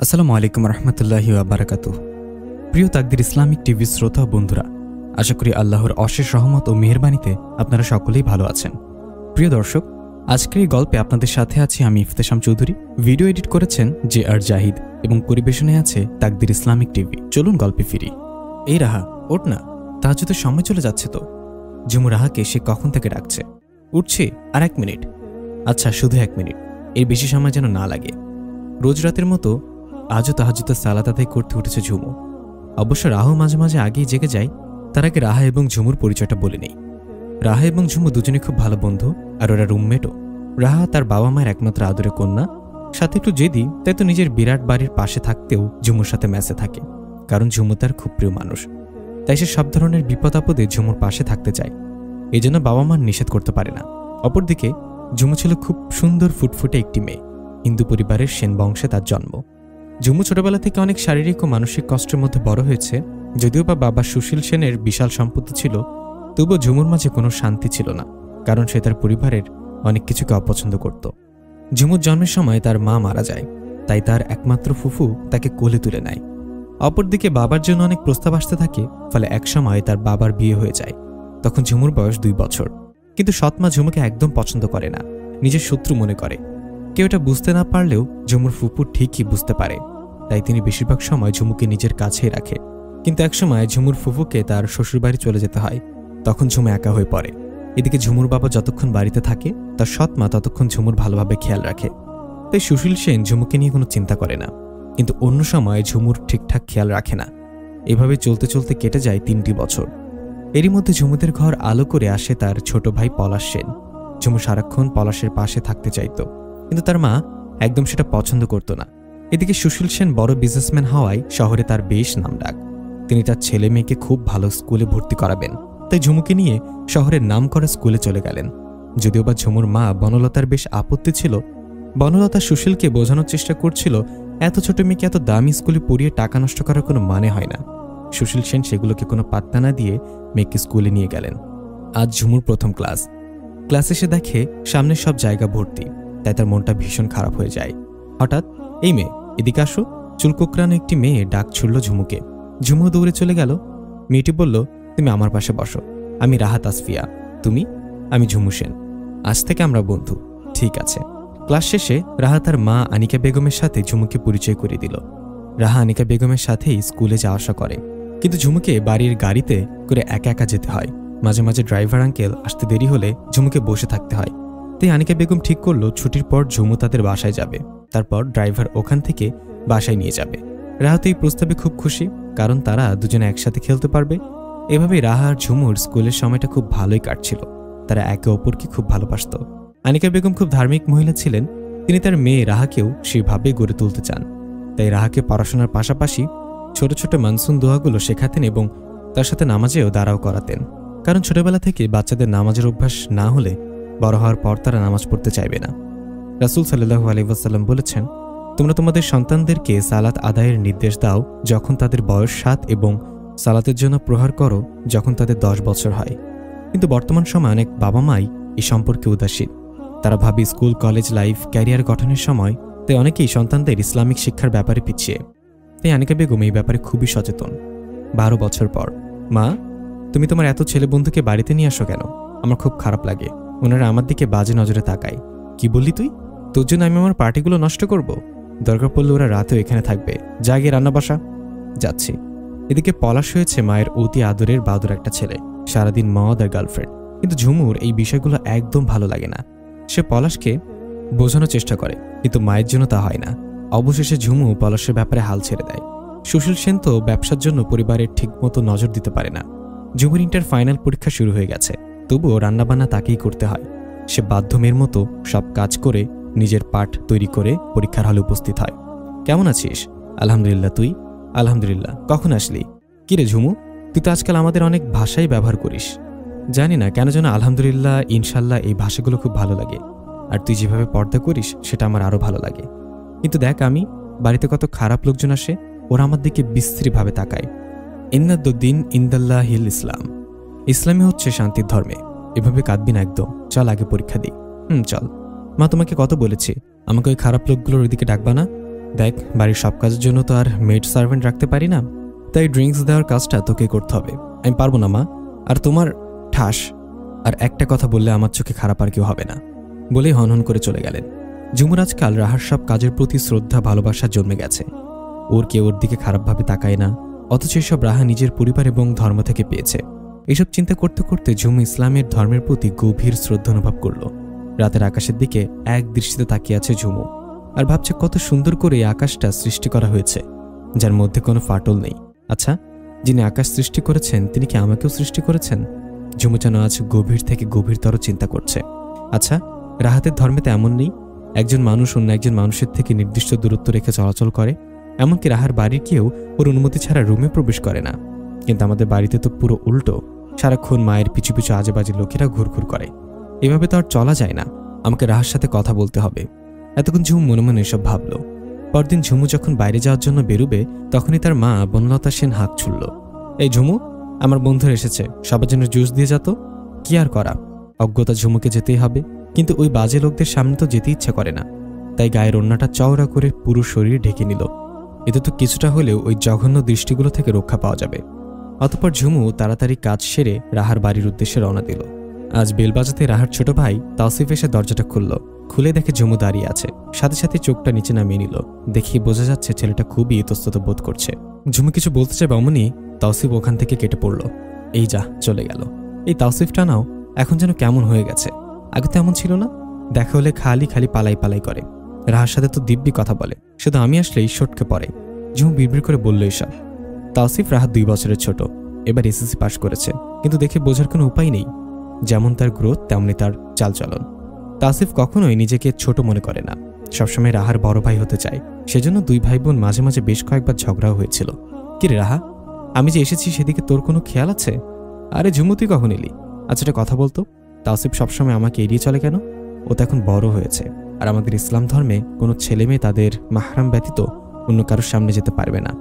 আসসালামু আলাইকুম রহমতুল্লাহি ওয়া বারাকাতুহু। প্রিয় তাকদির ইসলামিক টিভি শ্রোতা বন্ধুরা, আশা করি আল্লাহর অশেষ রহমত ও মেহেরবানিতে আপনারা সকলেই ভালো আছেন। প্রিয় দর্শক, আজকের এই গল্পে আপনাদের সাথে আছি আমি ইফতেশাম চৌধুরী। ভিডিও এডিট করেছেন JR জাহিদ এবং পরিবেশনায় আছে তাকদির ইসলামিক টিভি। চলুন গল্পে ফিরি। এই রাহা, ওঠ না, তাহাজ্জুদের সময় চলে যাচ্ছে তো। ঝুমু রাহাকে সে কখন থেকে ডাকছে। উঠছি, আর 1 মিনিট। আচ্ছা, শুধু 1 মিনিট, এর বেশি সময় যেন না লাগে। রোজ রাতের মতো আজও তাহাজ্জুদের সালাত আদায় করতে উঠেছে ঝুমু। অবশ্য রাহু মাঝে মাঝে আগেই জেগে যায়। তার আগে রাহা এবং ঝুমুর পরিচয়টা বলে নেই। রাহা এবং ঝুমু দুজনে খুব ভালো বন্ধু, আর ওরা রুমমেটও। রাহা তার বাবা মায়ের একমাত্র আদরের কন্যা, সাথে একটু জেদি, তাই তো নিজের বিরাট বাড়ির পাশে থাকতেও ঝুমুর সাথে ম্যাচে থাকে। কারণ ঝুমু তার খুব প্রিয় মানুষ, তাই সে সব ধরনের বিপদ আপদে ঝুমুর পাশে থাকতে চায়। এই জন্য বাবা মা নিষেধ করতে পারে না। অপরদিকে ঝুমু ছিল খুব সুন্দর ফুটফুটে একটি মেয়ে। হিন্দু পরিবারের সেন বংশে তার জন্ম। ঝুমু ছোটবেলা থেকে অনেক শারীরিক ও মানসিক কষ্টের মধ্যে বড় হয়েছে। যদিও বা বাবা সুশীল সেনের বিশাল সম্পত্তি ছিল, তবুও ঝুমুর মাঝে কোনো শান্তি ছিল না, কারণ সে তার পরিবারের অনেক কিছুকে অপছন্দ করত। ঝুমুর জন্মের সময় তার মা মারা যায়, তাই তার একমাত্র ফুফু তাকে কোলে তুলে নেয়। অপরদিকে বাবার জন্য অনেক প্রস্তাব আসতে থাকে, ফলে একসময় তার বাবার বিয়ে হয়ে যায়। তখন ঝুমুর বয়স 2 বছর। কিন্তু সৎমা ঝুমুকে একদম পছন্দ করে না, নিজের শত্রু মনে করে। কেউ এটা বুঝতে না পারলেও ঝুমুর ফুপু ঠিকই বুঝতে পারে, তাই তিনি বেশিরভাগ সময় ঝুমুকে নিজের কাছেই রাখে। কিন্তু একসময় ঝুমুর ফুফুকে তার শ্বশুরবাড়ি চলে যেতে হয়। তখন ঝুমু একা হয়ে পড়ে। এদিকে ঝুমুর বাবা যতক্ষণ বাড়িতে থাকে, তার সৎমা ততক্ষণ ঝুমুর ভালোভাবে খেয়াল রাখে। তাই সুশীল সেন ঝুমুকে নিয়ে কোনো চিন্তা করে না, কিন্তু অন্য সময় ঝুমুর ঠিকঠাক খেয়াল রাখে না। এভাবে চলতে চলতে কেটে যায় 3টি বছর। এরই মধ্যে ঝুমুদের ঘর আলো করে আসে তার ছোট ভাই পলাশ সেন। ঝুমু সারাক্ষণ পলাশের পাশে থাকতে চাইত, কিন্তু তার মা একদম সেটা পছন্দ করত না। এদিকে সুশীল সেন বড় বিজনেসম্যান হওয়ায় শহরে তার বেশ নামডাক। তিনি তার ছেলে মেয়েকে খুব ভালো স্কুলে ভর্তি করাবেন, তাই ঝুমুকে নিয়ে শহরের নাম করা স্কুলে চলে গেলেন। যদিও বা ঝুমুর মা বনলতার বেশ আপত্তি ছিল। বনলতা সুশীলকে বোঝানোর চেষ্টা করছিল, এত ছোট মেয়েকে এত দামি স্কুলে পড়িয়ে টাকা নষ্ট করার কোনো মানে হয় না। সুশীল সেন সেগুলোকে কোনো পাত্তা না দিয়ে মেয়েকে স্কুলে নিয়ে গেলেন। আজ ঝুমুর প্রথম ক্লাস। এসে দেখে সামনের সব জায়গা ভর্তি, তাই তার মনটা ভীষণ খারাপ হয়ে যায়। হঠাৎ, এই মেয়ে, এদিকে আসো। চুলকোকড়ানো একটি মেয়ে ডাক ছুড়ল ঝুমুকে। ঝুমু দৌড়ে চলে গেল। মেয়েটি বলল, তুমি আমার পাশে বসো। আমি রাহা তাসফিয়া। তুমি? আমি ঝুমু সেন। আজ থেকে আমরা বন্ধু। ঠিক আছে। ক্লাস শেষে রাহা তার মা আনিকা বেগমের সাথে ঝুমুকে পরিচয় করিয়ে দিল। রাহা আনিকা বেগমের সাথেই স্কুলে যাওয়া আসা করে, কিন্তু ঝুমুকে বাড়ির গাড়িতে করে একা একা যেতে হয়। মাঝে মাঝে ড্রাইভার আঙ্কেল আসতে দেরি হলে ঝুমুকে বসে থাকতে হয়। তাই আনিকা বেগম ঠিক করলো ছুটির পর ঝুমু তাদের বাসায় যাবে, তারপর ড্রাইভার ওখান থেকে বাসায় নিয়ে যাবে। রাহা তো এই প্রস্তাবে খুব খুশি, কারণ তারা দুজনে একসাথে খেলতে পারবে। এভাবেই রাহা আর ঝুমুর স্কুলের সময়টা খুব ভালোই কাটছিল। তারা একে অপরকে খুব ভালোবাসত। আনিকা বেগম খুব ধার্মিক মহিলা ছিলেন। তিনি তার মেয়ে রাহাকেও সেভাবেই গড়ে তুলতে চান। তাই রাহাকে পড়াশোনার পাশাপাশি ছোট ছোট মানসুন দোয়াগুলো শেখাতেন এবং তার সাথে নামাজেও দাঁড়াও করাতেন। কারণ ছোটবেলা থেকে বাচ্চাদের নামাজের অভ্যাস না হলে বড় হওয়ার পর তারা নামাজ পড়তে চাইবে না। রাসূল সাল্লাল্লাহু আলাইহি ওয়াসাল্লাম বলেছেন, তোমরা তোমাদের সন্তানদেরকে সালাত আদায়ের নির্দেশ দাও যখন তাদের বয়স 7 এবং সালাতের জন্য প্রহার করো যখন তাদের 10 বছর হয়। কিন্তু বর্তমান সময়ে অনেক বাবা মাই এই সম্পর্কে উদাসীন। তারা ভাবে স্কুল, কলেজ লাইফ, ক্যারিয়ার গঠনের সময়, তাই অনেকেই সন্তানদের ইসলামিক শিক্ষার ব্যাপারে পিছিয়ে। তাই আনিকা বেগম এই ব্যাপারে খুবই সচেতন। 12 বছর পর, মা, তুমি তোমার এত ছেলে বন্ধুকে বাড়িতে নিয়ে আসো কেন? আমার খুব খারাপ লাগে। ওনারা আমার দিকে বাজে নজরে তাকায়। কি বললি তুই? তোর জন্য আমি আমার পার্টিগুলো নষ্ট করব? দরকার পড়লে ওরা রাতেও এখানে থাকবে। যা গিয়ে রান্না বসা। যাচ্ছি। এদিকে পলাশ হয়েছে মায়ের অতি আদরের বাদুর একটা ছেলে, সারাদিন মদ আর গার্লফ্রেন্ড। কিন্তু ঝুমুর এই বিষয়গুলো একদম ভালো লাগে না। সে পলাশকে বোঝানোর চেষ্টা করে, কিন্তু মায়ের জন্য তা হয় না। অবশেষে ঝুমু পলাশের ব্যাপারে হাল ছেড়ে দেয়। সুশীল সেন তো ব্যবসার জন্য পরিবারের ঠিকমতো নজর দিতে পারে না। ঝুমুর ইন্টার ফাইনাল পরীক্ষা শুরু হয়ে গেছে, তবুও রান্নাবান্না তাকেই করতে হয়। সে বাধ্য মেয়ের মতো সব কাজ করে নিজের পাঠ তৈরি করে পরীক্ষার হলে উপস্থিত হয়। কেমন আছিস? আলহামদুলিল্লাহ। তুই? আলহামদুলিল্লাহ। কখন আসলি? কিরে ঝুমু, তুই তো আজকাল আমাদের অনেক ভাষাই ব্যবহার করিস। জানি না কেন যেন আলহামদুলিল্লাহ, ইনশাল্লাহ এই ভাষাগুলো খুব ভালো লাগে। আর তুই যেভাবে পর্দা করিস সেটা আমার আরও ভালো লাগে। কিন্তু দেখ, আমি বাড়িতে কত খারাপ লোকজন আসে, ওরা আমার দিকে বিশ্রীভাবে তাকায়। ইন্নাদ্দিন ইনদাল্লাহিল ইসলাম। ইসলামী হচ্ছে শান্তির ধর্মে। এভাবে কাঁদবি না একদম। চল আগে পরীক্ষা দিই। চল। মা তোমাকে কত বলেছি আমাকে ওই খারাপ লোকগুলোর ওইদিকে ডাকবা না। দেখ, বাড়ির সব কাজের জন্য তো আর মেড সার্ভেন্ট রাখতে পারি না, তাই ড্রিঙ্কস দেওয়ার কাজটা তোকে করতে হবে। আমি পারবো না মা। আর তোমার ঠাস, আর একটা কথা বললে আমার চোখে খারাপ আর কেউ হবে না, বলেই হনহন করে চলে গেলেন। ঝুমুর আজকাল রাহার সব কাজের প্রতি শ্রদ্ধা ভালোবাসা জন্মে গেছে। ওর কেউ ওর দিকে খারাপভাবে তাকায় না, অথচ এসব রাহা নিজের পরিবার এবং ধর্ম থেকে পেয়েছে। এসব চিন্তা করতে করতে ঝুমু ইসলামের ধর্মের প্রতি গভীর শ্রদ্ধা অনুভব করল। রাতের আকাশের দিকে এক দৃষ্টিতে তাকিয়ে আছে ঝুমু, আর ভাবছে কত সুন্দর করে এই আকাশটা সৃষ্টি করা হয়েছে, যার মধ্যে কোনো ফাটল নেই। আচ্ছা, যিনি আকাশ সৃষ্টি করেছেন তিনি কি আমাকেও সৃষ্টি করেছেন? ঝুমু যেন আজ গভীর থেকে গভীরতর চিন্তা করছে। আচ্ছা, রাহাতের ধর্মেতে এমন নেই একজন মানুষ অন্য একজন মানুষের থেকে নির্দিষ্ট দূরত্ব রেখে চলাচল করে? এমনকি রাহার বাড়ির কেউ ওর অনুমতি ছাড়া রুমে প্রবেশ করে না। কিন্তু আমাদের বাড়িতে তো পুরো উল্টো, সারাক্ষণ মায়ের পিছু পিছু আজে বাজে লোকেরা ঘুরঘুর করে। এভাবে তো আর চলা যায় না, আমাকে রাহার সাথে কথা বলতে হবে। এতক্ষণ ঝুমু মনে মনে এসব ভাবল। পরদিন ঝুমু যখন বাইরে যাওয়ার জন্য বেরুবে, তখনই তার মা বনলতা সেন হাঁক ছুড়ল, এই ঝুমু, আমার বন্ধুরা এসেছে, সবার জন্য জুস দিয়ে যেত। কি আর করা, অজ্ঞতা ঝুমুকে যেতেই হবে। কিন্তু ওই বাজে লোকদের সামনে তো যেতে ইচ্ছা করে না, তাই গায়ের ওড়নাটা চওড়া করে পুরো শরীর ঢেকে নিল। এতে তো কিছুটা হলেও ওই জঘন্য দৃষ্টিগুলো থেকে রক্ষা পাওয়া যাবে। অতঃপর ঝুমু তাড়াতাড়ি কাজ সেরে রাহার বাড়ির উদ্দেশ্যে রওনা দিল। আজ বেল বাজাতে রাহার ছোট ভাই তাওসিফ এসে দরজাটা খুলে দেখে ঝুমু দাঁড়িয়ে আছে। সাথে সাথে চোখটা নিচে নামিয়ে নিল। দেখেই বোঝা যাচ্ছে ছেলেটা খুবই ইতস্তত বোধ করছে। ঝুমু কিছু বলতে চায়, অমনি তাওসিফ ওখান থেকে কেটে পড়ল। এই যা, চলে গেল। এই তাওসিফটা নাও এখন যেন কেমন হয়ে গেছে, আগে তো এমন ছিল না। দেখা হলে খালি খালি পালাই পালাই করে, রাহার সাথে তো দিব্যি কথা বলে, শুধু আমি আসলেই সটকে পড়ে। ঝুমু বিড়বিড় করে বলল এসব। তাওসিফ রাহাত 2 বছরের ছোট, এবার এসএসসি পাশ করেছে, কিন্তু দেখে বোঝার কোনো উপায় নেই। যেমন তার গ্রোথ তেমনি তার চালচলন। তাওসিফ কখনোই নিজেকে ছোট মনে করে না, সবসময় রাহার বড় ভাই হতে চায়। সেজন্য 2 ভাই বোন মাঝে মাঝে বেশ কয়েকবার ঝগড়াও হয়েছিল। কিরে রাহা, আমি যে এসেছি সেদিকে তোর কোনো খেয়াল আছে? আরে ঝুমু, তুই কখন এলি? আচ্ছা, একটা কথা বলতো, তাওসিফ সবসময় আমাকে এড়িয়ে চলে কেন? ও তো এখন বড় হয়েছে, আর আমাদের ইসলাম ধর্মে কোনো ছেলে মেয়ে তাদের মাহরাম ব্যতীত অন্য কারোর সামনে যেতে পারবে না।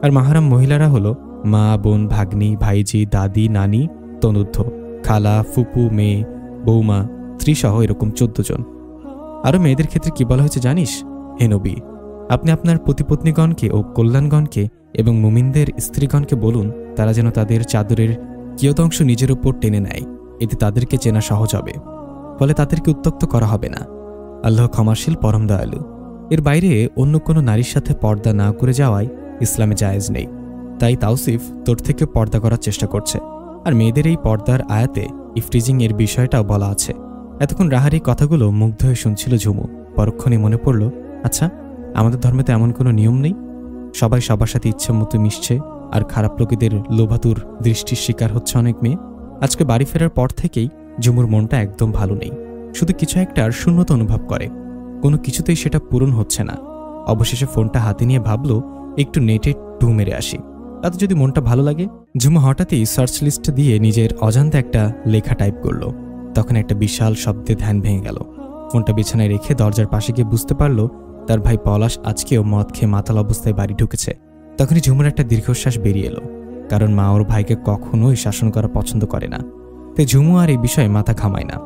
আর মাহরাম মহিলারা হলো মা, বোন, ভাগ্নি, ভাইজি, দাদি, নানি, তনুদ্ধ, খালা, ফুপু, মেয়ে, বৌমা, স্ত্রীসহ এরকম 14 জন। আরও মেয়েদের ক্ষেত্রে কি বলা হয়েছে জানিস? হে নবী, আপনি আপনার পতিপত্নীগণকে ও কল্যাণগণকে এবং মুমিনদের স্ত্রীগণকে বলুন তারা যেন তাদের চাদরের কিয়দংশ নিজের ওপর টেনে নেয়, এতে তাদেরকে চেনা সহজ হবে, ফলে তাদেরকে উত্ত্যক্ত করা হবে না। আল্লাহ ক্ষমাশীল, পরম দয়ালু। এর বাইরে অন্য কোনো নারীর সাথে পর্দা না করে যাওয়াই ইসলামে জায়েজ নেই। তাই তাওসিফ তোর থেকে পর্দা করার চেষ্টা করছে। আর মেয়েদের এই পর্দার আয়াতে ইফটিজিং এর বিষয়টাও বলা আছে। এতক্ষণ রাহার এই কথাগুলো মুগ্ধ হয়ে শুনছিল ঝুমু। পরক্ষণে মনে পড়ল, আচ্ছা, আমাদের ধর্মেতে এমন কোনো নিয়ম নেই? সবাই সবার সাথে ইচ্ছা মতো মিশছে, আর খারাপ লোকেদের লোভাতুর দৃষ্টির শিকার হচ্ছে অনেক মেয়ে। আজকে বাড়ি ফেরার পর থেকেই ঝুমুর মনটা একদম ভালো নেই, শুধু কিছু একটার শূন্যতা অনুভব করে। কোনো কিছুতেই সেটা পূরণ হচ্ছে না। অবশেষে ফোনটা হাতে নিয়ে ভাবল একটু নেটে ডু মেরে আসি, তাতে যদি মনটা ভালো লাগে। ঝুমু হঠাৎই সার্চ লিস্ট দিয়ে নিজের অজান্তে একটা লেখা টাইপ করল। তখন একটা বিশাল শব্দে ধ্যান ভেঙে গেল। ফোনটা বিছানায় রেখে দরজার পাশে গিয়ে বুঝতে পারল তার ভাই পলাশ আজকেও মদ খেয়ে মাতাল অবস্থায় বাড়ি ঢুকেছে। তখনই ঝুমুর একটা দীর্ঘশ্বাস বেরিয়ে এলো, কারণ মা ওর ভাইকে কখনোই শাসন করা পছন্দ করে না। তাই ঝুমু আর এই বিষয়ে মাথা ঘামায় না।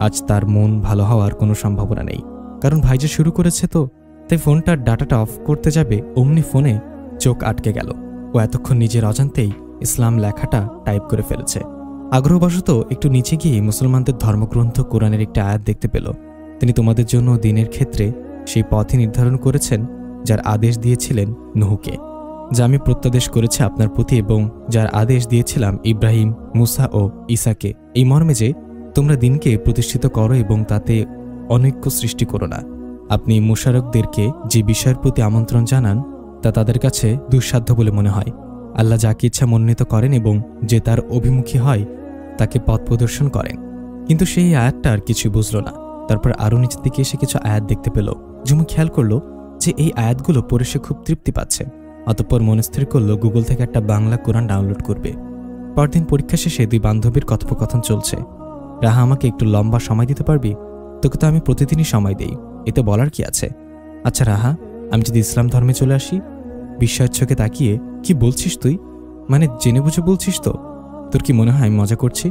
আজ তার মন ভালো হওয়ার কোনো সম্ভাবনা নেই, কারণ ভাই যে শুরু করেছে তো। তাই ফোনটার ডাটাটা অফ করতে যাবে, অমনি ফোনে চোখ আটকে গেল। ও এতক্ষণ নিজের অজান্তেই ইসলাম লেখাটা টাইপ করে ফেলেছে। আগ্রহবশত একটু নিচে গিয়ে মুসলমানদের ধর্মগ্রন্থ কোরআনের একটা আয়াত দেখতে পেল। তিনি তোমাদের জন্য দিনের ক্ষেত্রে সেই পথই নির্ধারণ করেছেন যার আদেশ দিয়েছিলেন নূহকে, যা আমি প্রত্যাদেশ করেছি আপনার প্রতি, এবং যার আদেশ দিয়েছিলাম ইব্রাহিম, মুসা ও ঈসাকে, এই মর্মে যে তোমরা দিনকে প্রতিষ্ঠিত করো এবং তাতে অনৈক্য সৃষ্টি করো না। আপনি মুশারকদেরকে যে বিষয়ের প্রতি আমন্ত্রণ জানান তা তাদের কাছে দুঃসাধ্য বলে মনে হয়। আল্লাহ যাকে ইচ্ছা মনোনীত করেন এবং যে তার অভিমুখী হয় তাকে পথ প্রদর্শন করেন। কিন্তু সেই আয়াতটা আর কিছু বুঝল না। তারপর আরও নিচের দিকে এসে কিছু আয়াত দেখতে পেল। ঝুমু খেয়াল করল যে এই আয়াতগুলো পড়ে সে খুব তৃপ্তি পাচ্ছে। অতঃপর মনে স্থির করল গুগল থেকে একটা বাংলা কোরআন ডাউনলোড করবে। পরদিন পরীক্ষা শেষে 2 বান্ধবীর কথোপকথন চলছে। রাহা, আমাকে একটু লম্বা সময় দিতে পারবি? তোকে তো আমি প্রতিদিনই সময় দেই, এতে বলার কি আছে? আচ্ছা রাহা, আমি যদি ইসলাম ধর্মে চলে আসি? বিস্ময়ের চোখে তাকিয়ে, কি বলছিস তুই? মানে জেনে বুঝে বলছিস তো? তোর কি মনে হয় আমি মজা করছি?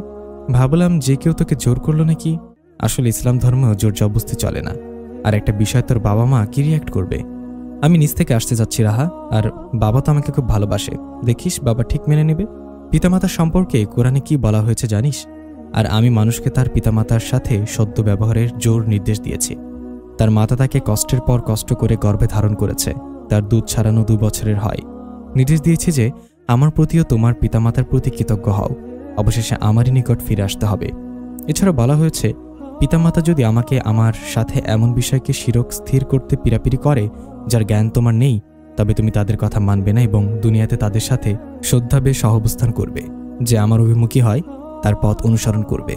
ভাবলাম যে কেউ তোকে জোর করলো নাকি। আসলে ইসলাম ধর্মেও জোর জবরদস্তি চলে না। আর একটা বিষয়, তোর বাবা মা কি রিয়াক্ট করবে? আমি নিচ থেকে আসতে যাচ্ছি রাহা, আর বাবা তো আমাকে খুব ভালোবাসে, দেখিস বাবা ঠিক মেনে নেবে। পিতামাতার সম্পর্কে কোরআনে কি বলা হয়েছে জানিস? আর আমি মানুষকে তার পিতামাতার সাথে সদ্য ব্যবহারের জোর নির্দেশ দিয়েছি। তার মাতা তাকে কষ্টের পর কষ্ট করে গর্ভে ধারণ করেছে, তার দুধ ছাড়ানো 2 বছরের হয়। নির্দেশ দিয়েছি যে আমার প্রতিও তোমার পিতামাতার প্রতি কৃতজ্ঞ হও, অবশেষে আমারই নিকট ফিরে আসতে হবে। এছাড়া বলা হয়েছে, পিতামাতা যদি আমাকে আমার সাথে এমন বিষয়কে স্থির করতে পীড়াপিড়ি করে যার জ্ঞান তোমার নেই, তবে তুমি তাদের কথা মানবে না এবং দুনিয়াতে তাদের সাথে শ্রদ্ধাবে সহাবস্থান করবে। যে আমার অভিমুখী হয় তার পথ অনুসরণ করবে।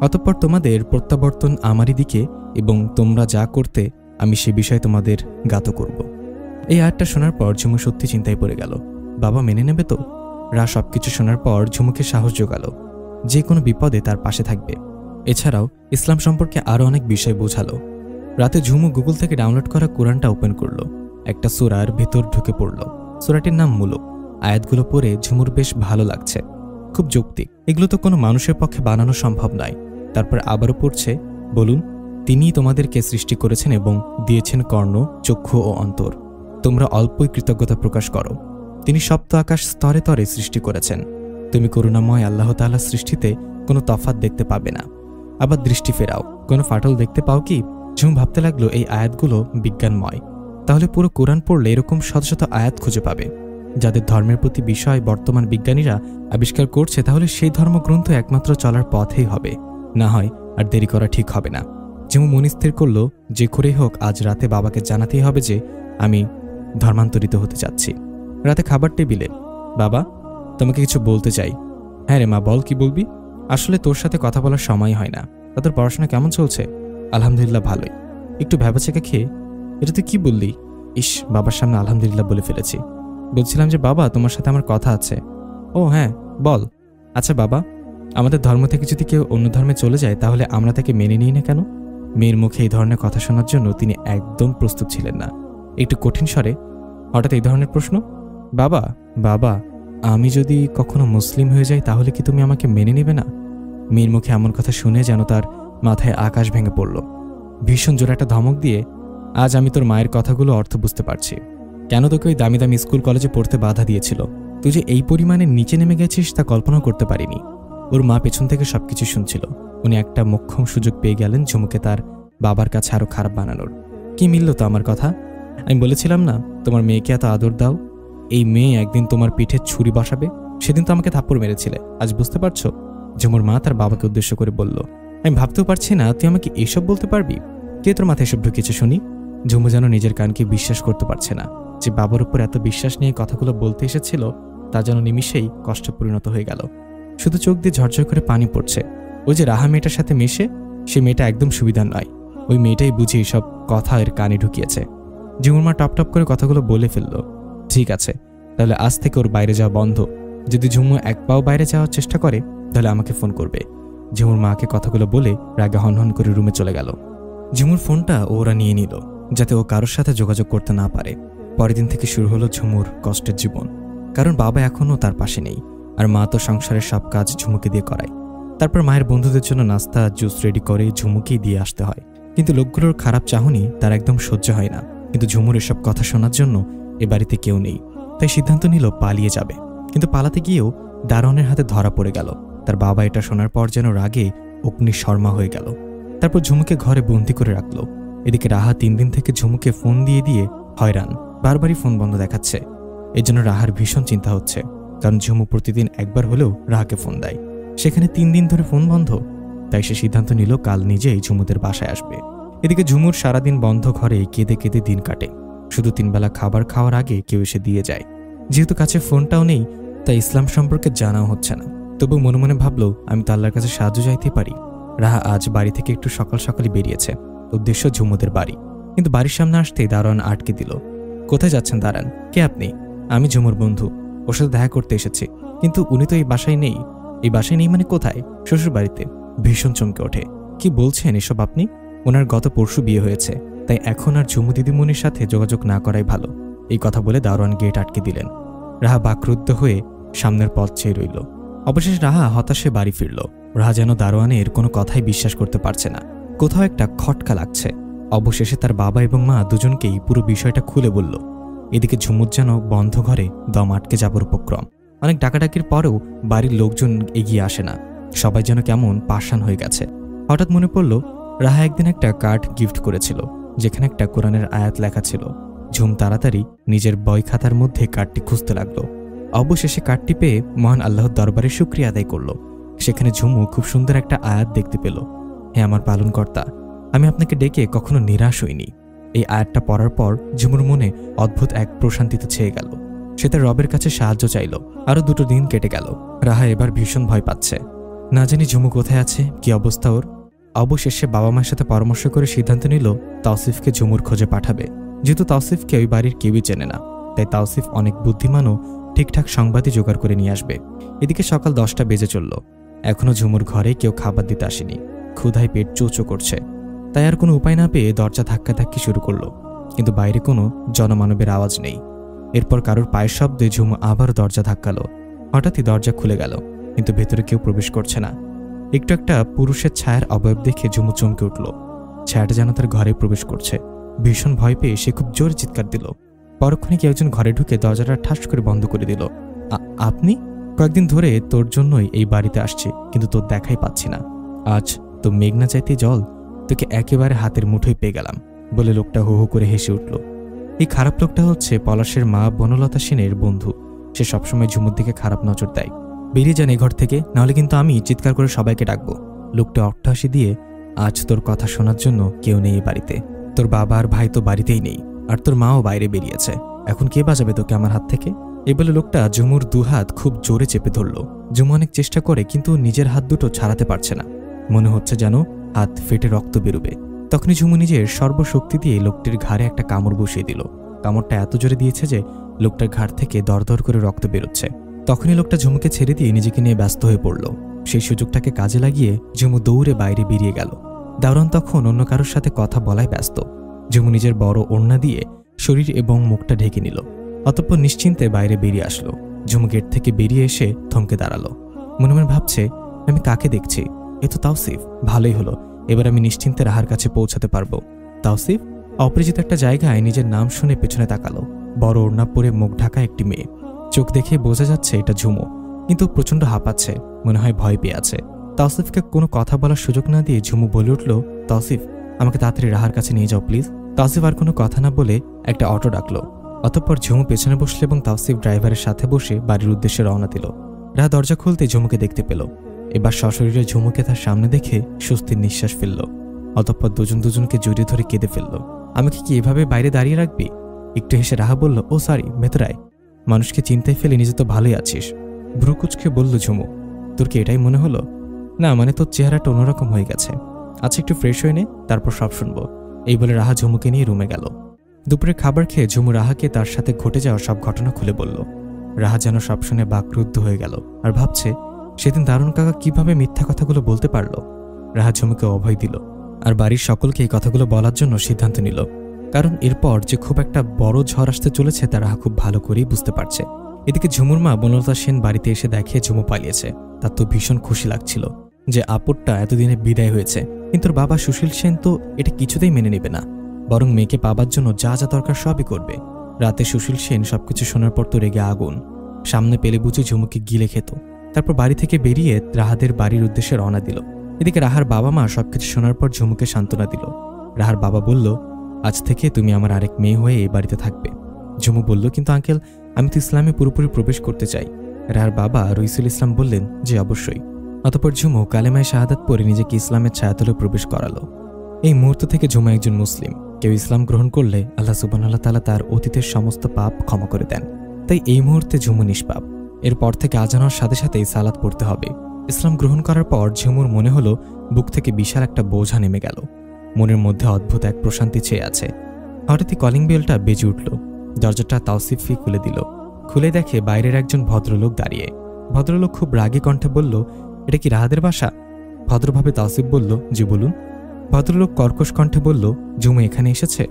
অতঃপর তোমাদের প্রত্যাবর্তন আমারই দিকে এবং তোমরা যা করতে আমি সে বিষয়ে তোমাদের জ্ঞাত করব। এই আয়াতটা শোনার পর ঝুমু সত্যি চিন্তায় পড়ে গেল, বাবা মেনে নেবে তো? রা সবকিছু শোনার পর ঝুমুকে সাহস জোগাল, যে কোনো বিপদে তার পাশে থাকবে। এছাড়াও ইসলাম সম্পর্কে আরও অনেক বিষয় বোঝালো। রাতে ঝুমু গুগল থেকে ডাউনলোড করা কোরআনটা ওপেন করলো, একটা সূরার ভেতর ঢুকে পড়ল। সূরাটির নাম মুলুক। আয়াতগুলো পড়ে ঝুমুর বেশ ভালো লাগছে, খুব যৌক্তিক। এগুলো তো কোনো মানুষের পক্ষে বানানো সম্ভব নয়। তারপর আবারও পড়ছে, বলুন, তিনিই তোমাদেরকে সৃষ্টি করেছেন এবং দিয়েছেন কর্ণ, চক্ষু ও অন্তর। তোমরা অল্পই কৃতজ্ঞতা প্রকাশ করো। তিনি সপ্ত আকাশ স্তরে তরে সৃষ্টি করেছেন। তুমি করুণাময় আল্লাহ তাআলার সৃষ্টিতে কোনো তফাৎ দেখতে পাবে না। আবার দৃষ্টি ফেরাও, কোনো ফাটল দেখতে পাও কি? ঝুম ভাবতে লাগলো, এই আয়াতগুলো বিজ্ঞানময়। তাহলে পুরো কোরআন পড়লে এরকম শত শত আয়াত খুঁজে পাবে যাদের ধর্মের প্রতি বিষয় বর্তমান বিজ্ঞানীরা আবিষ্কার করছে। তাহলে সেই ধর্মগ্রন্থ একমাত্র চলার পথেই হবে, না হয় আর দেরি করা ঠিক হবে না। ঝুমু মনস্থির করল, যে করেই হোক আজ রাতে বাবাকে জানাতেই হবে যে আমি ধর্মান্তরিত হতে যাচ্ছি। রাতে খাবার টেবিলে, বাবা তোমাকে কিছু বলতে চাই। হ্যাঁ রে মা, বল, কি বলবি? আসলে তোর সাথে কথা বলার সময় হয় না। তাদের পড়াশোনা কেমন চলছে? আলহামদুলিল্লাহ ভালোই। একটু ভেবাচেকা খেয়ে। এটা তুই কি বললি? ইস, বাবার সামনে আলহামদুলিল্লাহ বলে ফেলেছি। বলছিলাম যে বাবা, তোমার সাথে আমার কথা আছে। ও হ্যাঁ, বল। আচ্ছা বাবা, আমাদের ধর্ম থেকে যদি কেউ অন্য ধর্মে চলে যায় তাহলে আমরা তাকে মেনে নিই না কেন? মেয়ের মুখে এই ধরনের কথা শোনার জন্য তিনি একদম প্রস্তুত ছিলেন না। একটু কঠিন স্বরে হঠাৎ এই ধরনের প্রশ্ন। বাবা বাবা আমি যদি কখনো মুসলিম হয়ে যাই তাহলে কি তুমি আমাকে মেনে নেবে না? মেয়ের মুখে এমন কথা শুনে যেন তার মাথায় আকাশ ভেঙে পড়ল। ভীষণ জোরে একটা ধমক দিয়ে, আজ আমি তোর মায়ের কথাগুলো অর্থ বুঝতে পারছি। কেন তোকে ওই দামি দামি স্কুল কলেজে পড়তে বাধা দিয়েছিল? তুই যে এই পরিমাণে নিচে নেমে গেছিস তা কল্পনা করতে পারিনি। ওর মা পেছন থেকে সবকিছু শুনছিল। উনি একটা মোক্ষম সুযোগ পেয়ে গেলেন ঝুমুকে তার বাবার কাছে আরো খারাপ বানানোর। কি মিলল তো আমার কথা? আমি বলেছিলাম না তোমার মেয়েকে এত আদর দাও? এই মেয়ে একদিন তোমার পিঠে ছুরি বসাবে। সেদিন তো আমাকে থাপ্পড় মেরেছিলে, আজ বুঝতে পারছো? ঝুমুর মা তার বাবাকে উদ্দেশ্য করে বলল, আমি ভাবতেও পারছি না তুই আমাকে এসব বলতে পারবি। কে তোর মাথায় এসব ঢুকিয়েছে শুনি? ঝুমু যেন নিজের কানকে বিশ্বাস করতে পারছে না যে বাবার উপর এত বিশ্বাস নিয়ে কথাগুলো বলতে এসেছিল তা যেন নিমিষেই কষ্টে পরিণত হয়ে গেল। শুধু চোখ দিয়ে ঝরঝর করে পানি পড়ছে। ওই যে রাহা মেয়েটার সাথে মেশে, সে মেয়েটা একদম সুবিধার নয়। ওই মেয়েটাই বুঝি সব কথা এর কানে ঢুকিয়েছে। ঝুমুর মা টপ টপ করে কথাগুলো বলে ফেলল। ঠিক আছে, তাহলে আজ থেকে ওর বাইরে যাওয়া বন্ধ। যদি ঝুমু এক পাও বাইরে যাওয়ার চেষ্টা করে তাহলে আমাকে ফোন করবে। ঝুমুর মাকে কথাগুলো বলে রাগে হনহন করে রুমে চলে গেল। ঝুমুর ফোনটা ওরা নিয়ে নিল যাতে ও কারোর সাথে যোগাযোগ করতে না পারে। পরের দিন থেকে শুরু হলো ঝুমুর কষ্টের জীবন, কারণ বাবা এখনও তার পাশে নেই আর মা তো সংসারের সব কাজ ঝুমুকে দিয়ে করায়। তারপর মায়ের বন্ধুদের জন্য নাস্তা জুস রেডি করে ঝুমুকেই দিয়ে আসতে হয়। কিন্তু লোকগুলোর খারাপ চাহনি তার একদম সহ্য হয় না। কিন্তু ঝুমুর এসব কথা শোনার জন্য এ বাড়িতে কেউ নেই, তাই সিদ্ধান্ত নিল পালিয়ে যাবে। কিন্তু পালাতে গিয়েও দারোয়ানের হাতে ধরা পড়ে গেল। তার বাবা এটা শোনার পর যেন রাগে অগ্নিশর্মা হয়ে গেল। তারপর ঝুমুকে ঘরে বন্দি করে রাখলো। এদিকে রাহা 3 দিন থেকে ঝুমুকে ফোন দিয়ে দিয়ে হয়রান, বারবারই ফোন বন্ধ দেখাচ্ছে। এর জন্য রাহার ভীষণ চিন্তা হচ্ছে, কারণ ঝুমু প্রতিদিন একবার হলেও রাহাকে ফোন দেয়, সেখানে 3 দিন ধরে ফোন বন্ধ। তাই সে সিদ্ধান্ত নিল কাল নিজেই ঝুমুদের বাসায় আসবে। এদিকে ঝুমুর সারাদিন বন্ধ ঘরে কেঁদে কেঁদে দিন কাটে। শুধু 3 বেলা খাবার খাওয়ার আগে কেউ এসে দিয়ে যায়। যেহেতু কাছে ফোনটাও নেই তাই ইসলাম সম্পর্কে জানাও হচ্ছে না। তবু মনে মনে ভাবলো, আমি তো আল্লাহর কাছে সাহায্য চাইতে পারি। রাহা আজ বাড়ি থেকে একটু সকাল সকালই বেরিয়েছে, উদ্দেশ্য ঝুমুদের বাড়ি। কিন্তু বাড়ির সামনে আসতেই দারোয়ান আটকে দিল। কোথায় যাচ্ছেন দাঁড়ান? কে আপনি? আমি ঝুমুর বন্ধু, ওর সাথে দেখা করতে এসেছি। কিন্তু উনি তো এই বাসায় নেই। এই বাসায় নেই মানে কোথায়? শ্বশুর বাড়িতে। ভীষণ চমকে ওঠে। কি বলছেন এসব আপনি? ওনার গত পরশু বিয়ে হয়েছে, তাই এখন আর ঝুমু দিদিমণির সাথে যোগাযোগ না করাই ভালো। এই কথা বলে দারোয়ান গেট আটকে দিলেন। রাহা বাকরুদ্ধ হয়ে সামনের পথ চেয়ে রইল। অবশেষে রাহা হতাশে বাড়ি ফিরল। রাহা যেন দারোয়ানের কোনো কথাই বিশ্বাস করতে পারছে না। কোথাও একটা খটকা লাগছে। অবশেষে তার বাবা এবং মা দুজনকেই পুরো বিষয়টা খুলে বলল। এদিকে ঝুমুর যেন বন্ধ ঘরে দম আটকে যাবার উপক্রম। অনেক ডাকাডাকির পরেও বাড়ির লোকজন এগিয়ে আসে না। সবাই যেন কেমন পাষাণ হয়ে গেছে। হঠাৎ মনে পড়ল রাহা একদিন একটা কার্ড গিফট করেছিল, যেখানে একটা কোরআনের আয়াত লেখা ছিল। ঝুম তাড়াতাড়ি নিজের বই খাতার মধ্যে কার্ডটি খুঁজতে লাগলো। অবশেষে কার্ডটি পেয়ে মহান আল্লাহর দরবারে শুকরিয়া আদায় করল। সেখানে ঝুমু খুব সুন্দর একটা আয়াত দেখতে পেল। হে আমার পালনকর্তা, আমি আপনাকে ডেকে কখনো নিরাশ হইনি। এই আয়াতটা পড়ার পর ঝুমুর মনে অদ্ভুত এক প্রশান্তিতে ছেয়ে গেল। সে তার রবের কাছে সাহায্য চাইল। আরও 2 দিন কেটে গেল। রাহা এবার ভীষণ ভয় পাচ্ছে। না জানি ঝুমু কোথায় আছে, কি অবস্থা ওর। অবশেষে বাবা মায়ের সাথে পরামর্শ করে সিদ্ধান্ত নিল তাওসিফকে ঝুমুর খোঁজে পাঠাবে। যেহেতু তাওসিফকে ওই বাড়ির কেউই চেনে না, তাই তাওসিফ অনেক বুদ্ধিমানও ঠিকঠাক সংবাদই জোগাড় করে নিয়ে আসবে। এদিকে সকাল 10টা বেজে চলল। এখনও ঝুমুর ঘরে কেউ খাবার দিতে আসেনি। ক্ষুধায় পেট চোচো করছে। তাই আর কোনো উপায় না পেয়ে দরজা ধাক্কাধাক্কি শুরু করলো, কিন্তু বাইরে কোনো জনমানবের আওয়াজ নেই। এরপর কারোর পায়ের শব্দে ঝুমু আবার দরজা ধাক্কালো। হঠাৎই দরজা খুলে গেল, কিন্তু ভেতরে কেউ প্রবেশ করছে না। একটু একটা পুরুষের ছায়ার অবয়ব দেখে ঝুমু চমকে উঠল। ছায়াটা যেন তার ঘরে প্রবেশ করছে। ভীষণ ভয় পেয়ে সে খুব জোরে চিৎকার দিল। পরক্ষণে কেউ একজন ঘরে ঢুকে দরজাটা ঠাস করে বন্ধ করে দিল। আপনি? কয়েকদিন ধরে তোর জন্যই এই বাড়িতে আসছি, কিন্তু তোর দেখাই পাচ্ছি না। আজ তো মেঘনা চাইতে জল, তোকে একেবারে হাতের মুঠোয় পেয়ে গেলাম বলে লোকটা হো হো করে হেসে উঠল। এই খারাপ লোকটা হচ্ছে পলাশের মা বনলতা সেনের বন্ধু। সে সবসময় ঝুমুর দিকে খারাপ নজর দেয়। বেরিয়ে যান এই ঘর থেকে, নাহলে কিন্তু আমি চিৎকার করে সবাইকে ডাকবো। লোকটা অট্টহাসি দিয়ে, আজ তোর কথা শোনার জন্য কেউ নেই এই বাড়িতে। তোর বাবা আর ভাই তো বাড়িতেই নেই, আর তোর মাও বাইরে বেরিয়েছে। এখন কে বাঁচাবে তোকে আমার হাত থেকে? এই বলে লোকটা ঝুমুর 2 হাত খুব জোরে চেপে ধরল। ঝুমু অনেক চেষ্টা করে, কিন্তু নিজের হাত দুটো ছাড়াতে পারছে না। মনে হচ্ছে যেন হাত ফেটে রক্ত বেরোবে। তখনই ঝুমু নিজের সর্বশক্তি দিয়ে লোকটির ঘাড়ে একটা কামড় বসিয়ে দিল। কামড়টা এত জোরে দিয়েছে যে লোকটার ঘাড় থেকে দরদর করে রক্ত বেরোচ্ছে। তখনই লোকটা ঝুমুকে ছেড়ে দিয়ে নিজেকে নিয়ে ব্যস্ত হয়ে পড়ল। সেই সুযোগটাকে কাজে লাগিয়ে ঝুমু দৌড়ে বাইরে বেরিয়ে গেল। দারোয়ান তখন অন্য কারোর সাথে কথা বলায় ব্যস্ত। ঝুমু নিজের বড় ওড়না দিয়ে শরীর এবং মুখটা ঢেকে নিল। অতঃপর নিশ্চিন্তে বাইরে বেরিয়ে আসলো। ঝুমু গেট থেকে বেরিয়ে এসে থমকে দাঁড়ালো। মনে মনে ভাবছে, আমি কাকে দেখছি? এ তো তাওসিফ। ভালোই হলো, এবার আমি নিশ্চিন্তে রাহার কাছে পৌঁছাতে পারবো। তাওসিফ অপরিচিত একটা জায়গায় নিজের নাম শুনে পেছনে তাকালো। বড় ওড়না পরে মুখ ঢাকা একটি মেয়ে। চোখ দেখে বোঝা যাচ্ছে এটা ঝুমু, কিন্তু প্রচণ্ড হাঁপাচ্ছে। মনে হয় ভয় পেয়ে আছে। তাওসিফকে কোনো কথা বলার সুযোগ না দিয়ে ঝুমু বলে উঠল, তাওসিফ, আমাকে তাড়াতাড়ি রাহার কাছে নিয়ে যাও প্লিজ। তাওসিফ আর কোনো কথা না বলে একটা অটো ডাকলো। অতঃপর ঝুমু পেছনে বসলে এবং তাওসিফ ড্রাইভারের সাথে বসে বাড়ির উদ্দেশ্যে রওনা দিল। রাহা দরজা খুলতে ঝুমুকে দেখতে পেল। এবার সশরীরে ঝুমুকে তার সামনে দেখে স্বস্তির নিঃশ্বাস ফেলল। অতঃপর দুজনকে জড়িয়ে ধরে কেঁদে ফেলল। আমাকে কি এভাবে বাইরে দাঁড়িয়ে রাখবি? একটু হেসে রাহা বলল, ও সরি, ভেতরায়। মানুষকে চিন্তায় ফেলে নিজে তো ভালোই আছিস। ভ্রুকুচকে বলল ঝুমু, তোর কি এটাই মনে হলো? না, মানে তোর চেহারাটা অন্যরকম হয়ে গেছে। আচ্ছা, একটু ফ্রেশ হয়ে নে, তারপর সব শুনবো। এই বলে রাহা ঝুমুকে নিয়ে রুমে গেল। দুপুরে খাবার খেয়ে ঝুমু রাহাকে তার সাথে ঘটে যাওয়া সব ঘটনা খুলে বলল। রাহা যেন সব শুনে বাকরুদ্ধ হয়ে গেল আর ভাবছে সেদিন দারুণ কাকা কিভাবে মিথ্যা কথাগুলো বলতে পারল। রাহা ঝুমুকে অভয় দিল আর বাড়ির সকলকে এই কথাগুলো বলার জন্য সিদ্ধান্ত নিল, কারণ এরপর যে খুব একটা বড় ঝড় আসতে চলেছে তা রাহা খুব ভালো করেই বুঝতে পারছে। এদিকে ঝুমুর মা বনলতা সেন বাড়িতে এসে দেখে ঝুমু পালিয়েছে। তার তো ভীষণ খুশি লাগছিল যে আপুরটা এতদিনে বিদায় হয়েছে, কিন্তু ওর বাবা সুশীল সেন তো এটা কিছুতেই মেনে নেবে না, বরং মেয়েকে পাবার জন্য যা যা দরকার সবই করবে। রাতে সুশীল সেন সবকিছু শোনার পর তো রেগে আগুন। সামনে পেলে বুঝে ঝুমুকে গিলে খেত। তারপর বাড়ি থেকে বেরিয়ে রাহাদের বাড়ির উদ্দেশ্যে রওনা দিল। এদিকে রাহার বাবা মা সবকিছু শোনার পর ঝুমুকে সান্ত্বনা দিল। রাহার বাবা বলল, আজ থেকে তুমি আমার আরেক মেয়ে হয়ে এই বাড়িতে থাকবে। ঝুমু বলল, কিন্তু আঙ্কেল, আমি তো ইসলামে পুরোপুরি প্রবেশ করতে চাই। রাহার বাবা রইসুল ইসলাম বললেন, যে অবশ্যই। অতঃপর ঝুমু কালেমায় শাহাদাত পরে নিজেকে ইসলামের ছায়াতলে প্রবেশ করালো। এই মুহূর্ত থেকে ঝুমু একজন মুসলিম। কেউ ইসলাম গ্রহণ করলে আল্লাহ সুবহানাহু তাআলা তার অতীতের সমস্ত পাপ ক্ষমা করে দেন। তাই এই মুহূর্তে ঝুমু নিষ্পাপ। এরপর থেকে আজান হওয়ার সাথে সাথেই সালাত পড়তে হবে। ইসলাম গ্রহণ করার পর ঝুমুর মনে হলো বুক থেকে বিশাল একটা বোঝা নেমে গেল। মনের মধ্যে অদ্ভুত এক প্রশান্তি ছেয়ে আছে। হঠাৎই কলিং বেলটা বেজে উঠল। দরজাটা তাওসিফি খুলে দিল। খুলে দেখে বাইরের একজন ভদ্রলোক দাঁড়িয়ে। ভদ্রলোক খুব রাগী কণ্ঠে বলল, এটা কি রাহাদের বাসা? ভদ্রভাবে তাওসিফ বলল, জি বলুন। ভদ্রলোক কর্কশ কণ্ঠে বলল, ঝুমু এখানে এসেছে?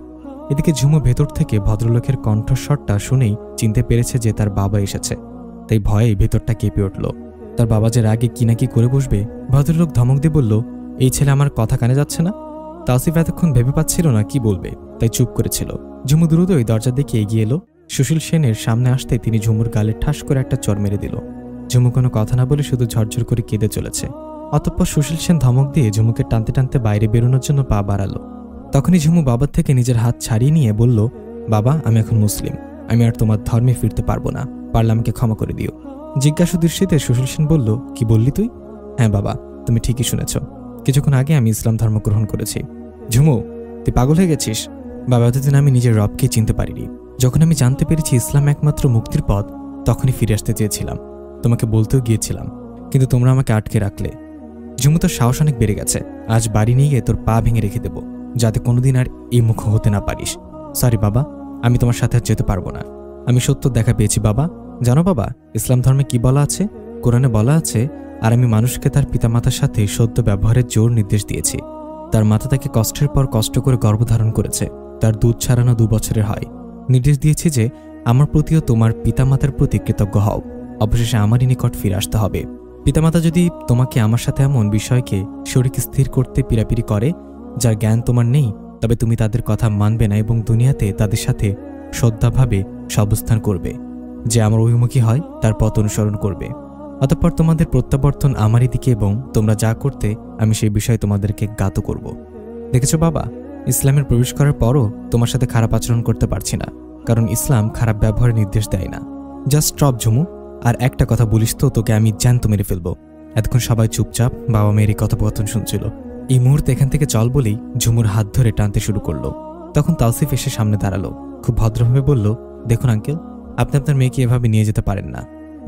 এদিকে ঝুমু ভেতর থেকে ভদ্রলোকের কণ্ঠস্বরটা শুনেই চিনতে পেরেছে যে তার বাবা এসেছে। তাই ভয়ে ভেতরটা কেঁপে উঠল। তার বাবা যে রাগে কি না কি করে বসবে। ভদ্রলোক ধমক দিয়ে বলল, এই ছেলে আমার কথা কানে যাচ্ছে না? তাওসিফ এতক্ষণ ভেবে পাচ্ছিল না কি বলবে, তাই চুপ করেছিল। ঝুমু দ্রুতই দরজার দিকে এগিয়ে এলো। সুশীল সেনের সামনে আসতে তিনি ঝুমুর গালে ঠাস করে একটা চর মেরে দিল। ঝুমু কোনো কথা না বলে শুধু ঝরঝর করে কেঁদে চলেছে। অতঃপর সুশীল সেন ধমক দিয়ে ঝুমুকে টানতে টানতে বাইরে বেরোনোর জন্য পা বাড়ালো। তখনই ঝুমু বাবার থেকে নিজের হাত ছাড়িয়ে নিয়ে বলল, বাবা, আমি এখন মুসলিম, আমি আর তোমার ধর্মে ফিরতে পারবো না, পারলে আমাকে ক্ষমা করে দিও। জিজ্ঞাসু দৃষ্টিতে সুশীল সেন বলল, কি বললি তুই? হ্যাঁ বাবা, তুমি ঠিকই শুনেছ, কিছুক্ষণ আগে আমি ইসলাম ধর্ম গ্রহণ করেছি। ঝুমু, তুই পাগল হয়ে গেছিস? বাবা, এতদিন আমি নিজের রবকে চিনতে পারিনি। যখন আমি জানতে পেরেছি ইসলাম একমাত্র মুক্তির পথ, তখনই ফিরে আসতে চেয়েছিলাম, তোমাকে বলতেও গিয়েছিলাম, কিন্তু তোমরা আমাকে আটকে রাখলে। ঝুমু, তোর সাহস অনেক বেড়ে গেছে, আজ বাড়ি নিয়ে গিয়ে তোর পা ভেঙে রেখে দেবো, যাতে কোনোদিন আর এই মুখ হতে না পারিস। সরি বাবা, আমি তোমার সাথে আর যেতে পারবো না। আমি সত্য দেখা পেয়েছি বাবা। জানো বাবা, ইসলাম ধর্মে কি বলা আছে? কোরআনে বলা আছে, আর আমি মানুষকে তার পিতামাতার সাথে সদ্য ব্যবহারের জোর নির্দেশ দিয়েছি। তার মাতা তাকে কষ্টের পর কষ্ট করে গর্ভধারণ করেছে, তার দুধ ছাড়ানো 2 বছরের হয়। নির্দেশ দিয়েছি যে আমার প্রতিও তোমার পিতামাতার প্রতি কৃতজ্ঞ হও, অবশেষে আমারই নিকট ফিরে আসতে হবে। পিতামাতা যদি তোমাকে আমার সাথে এমন বিষয়কে শরীক স্থির করতে পীড়াপিড়ি করে যার জ্ঞান তোমার নেই, তবে তুমি তাদের কথা মানবে না এবং দুনিয়াতে তাদের সাথে শ্রদ্ধাভাবে সবস্থান করবে। যে আমার অভিমুখী হয় তার পথ অনুসরণ করবে। অতঃপর তোমাদের প্রত্যাবর্তন আমারই দিকে এবং তোমরা যা করতে আমি সেই বিষয়ে তোমাদেরকে জ্ঞাত করব। দেখেছো বাবা, ইসলামের প্রবেশ করার পরও তোমার সাথে খারাপ আচরণ করতে পারছি না, কারণ ইসলাম খারাপ ব্যবহারের নির্দেশ দেয় না। জাস্ট স্টপ ঝুমু, আর একটা কথা বলিস তো তোকে আমি জ্যান্ত মেরে ফেলবো। এতক্ষণ সবাই চুপচাপ বাবা মেয়ের কথোপকথন শুনছিল। এই মুহূর্তে এখান থেকে চল বলেই ঝুমুর হাত ধরে টানতে শুরু করলো। তখন তাওসিফ এসে সামনে দাঁড়ালো, খুব ভদ্রভাবে বলল, দেখুন আঙ্কেল, আপনি আপনার মেয়েকে এভাবে নিয়ে যেতে পারেন না।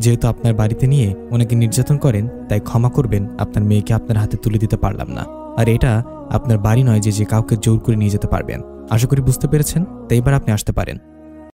যেহেতু আপনার বাড়িতে নিয়ে ওনাকে নির্যাতন করেন, তাই ক্ষমা করবেন, আপনার মেয়েকে আপনার হাতে তুলে দিতে পারলাম না। আর এটা আপনার বাড়ি নয় যে কাউকে জোর করে নিয়ে যেতে পারবেন। আশা করি বুঝতে পেরেছেন, তাই এবার আপনি আসতে পারেন।